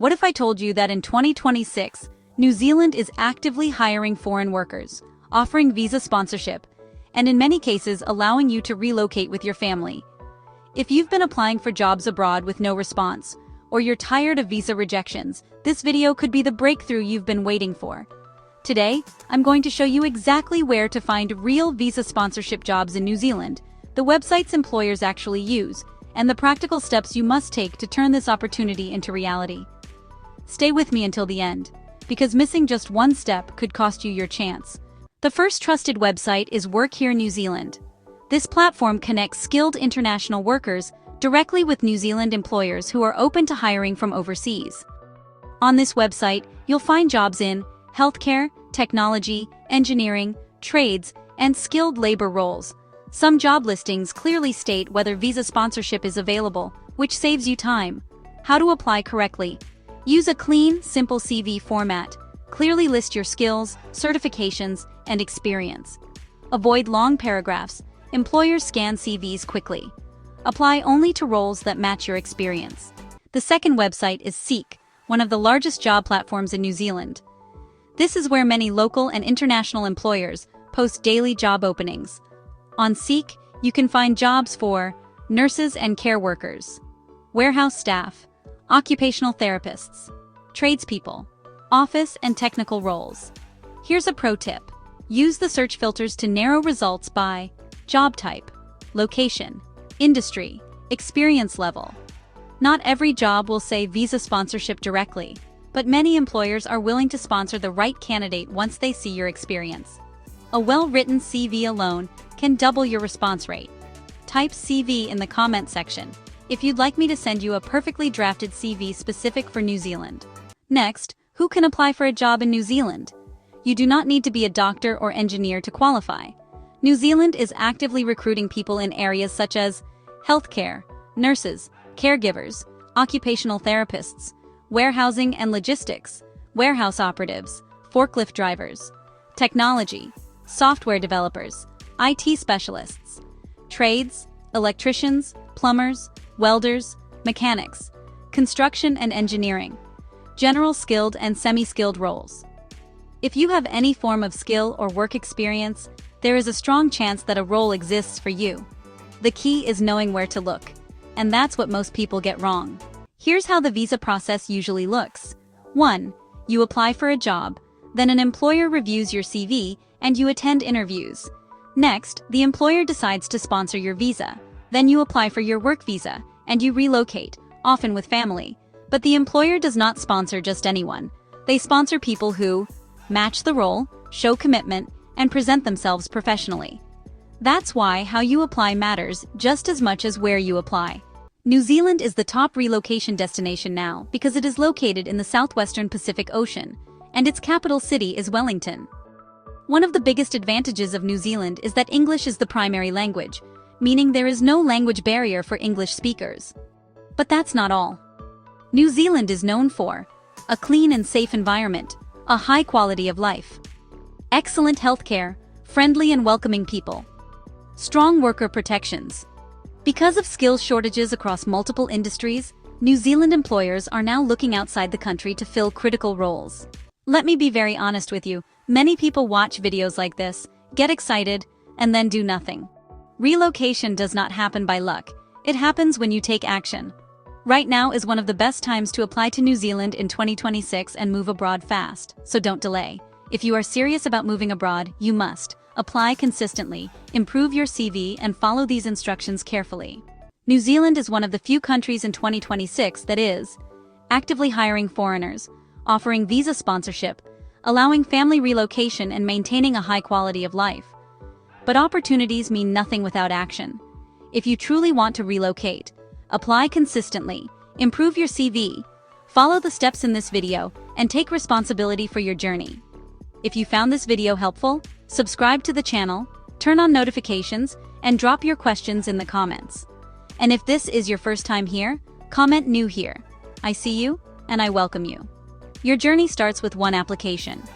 What if I told you that in 2026, New Zealand is actively hiring foreign workers, offering visa sponsorship, and in many cases allowing you to relocate with your family? If you've been applying for jobs abroad with no response, or you're tired of visa rejections, this video could be the breakthrough you've been waiting for. Today, I'm going to show you exactly where to find real visa sponsorship jobs in New Zealand, the websites employers actually use, and the practical steps you must take to turn this opportunity into reality. Stay with me until the end, because missing just one step could cost you your chance. The first trusted website is Work Here New Zealand. This platform connects skilled international workers directly with New Zealand employers who are open to hiring from overseas. On this website, you'll find jobs in healthcare, technology, engineering, trades, and skilled labor roles. Some job listings clearly state whether visa sponsorship is available, which saves you time. How to apply correctly. Use a clean, simple CV format. Clearly list your skills, certifications, and experience. Avoid long paragraphs. Employers scan CVs quickly. Apply only to roles that match your experience. The second website is Seek, one of the largest job platforms in New Zealand. This is where many local and international employers post daily job openings. On Seek, you can find jobs for nurses and care workers, warehouse staff, occupational therapists, tradespeople, office and technical roles. Here's a pro tip. Use the search filters to narrow results by job type, location, industry, experience level. Not every job will say visa sponsorship directly, but many employers are willing to sponsor the right candidate once they see your experience. A well-written CV alone can double your response rate. Type CV in the comment section if you'd like me to send you a perfectly drafted CV specific for New Zealand. Next, who can apply for a job in New Zealand? You do not need to be a doctor or engineer to qualify. New Zealand is actively recruiting people in areas such as healthcare, nurses, caregivers, occupational therapists, warehousing and logistics, warehouse operatives, forklift drivers, technology, software developers, IT specialists, trades, electricians, plumbers, welders, mechanics, construction and engineering, general skilled and semi-skilled roles. If you have any form of skill or work experience, there is a strong chance that a role exists for you. The key is knowing where to look, and that's what most people get wrong. Here's how the visa process usually looks. 1. You apply for a job, then an employer reviews your CV and you attend interviews. Next, the employer decides to sponsor your visa. Then you apply for your work visa and you relocate, often with family. But the employer does not sponsor just anyone. They sponsor people who match the role, show commitment, and present themselves professionally. That's why how you apply matters just as much as where you apply. New Zealand is the top relocation destination now because it is located in the southwestern Pacific Ocean, and its capital city is Wellington. One of the biggest advantages of New Zealand is that English is the primary language, meaning there is no language barrier for English speakers. But that's not all. New Zealand is known for a clean and safe environment, a high quality of life, excellent healthcare, friendly and welcoming people, strong worker protections. Because of skills shortages across multiple industries, New Zealand employers are now looking outside the country to fill critical roles. Let me be very honest with you, many people watch videos like this, get excited, and then do nothing. Relocation does not happen by luck, it happens when you take action. Right now is one of the best times to apply to New Zealand in 2026 and move abroad fast, so don't delay. If you are serious about moving abroad, you must apply consistently, improve your CV, and follow these instructions carefully. New Zealand is one of the few countries in 2026 that is actively hiring foreigners, offering visa sponsorship, allowing family relocation, and maintaining a high quality of life. But opportunities mean nothing without action. If you truly want to relocate, apply consistently, improve your CV, follow the steps in this video, and take responsibility for your journey. If you found this video helpful, subscribe to the channel, turn on notifications, and drop your questions in the comments. And if this is your first time here, comment new here. I see you, and I welcome you. Your journey starts with one application.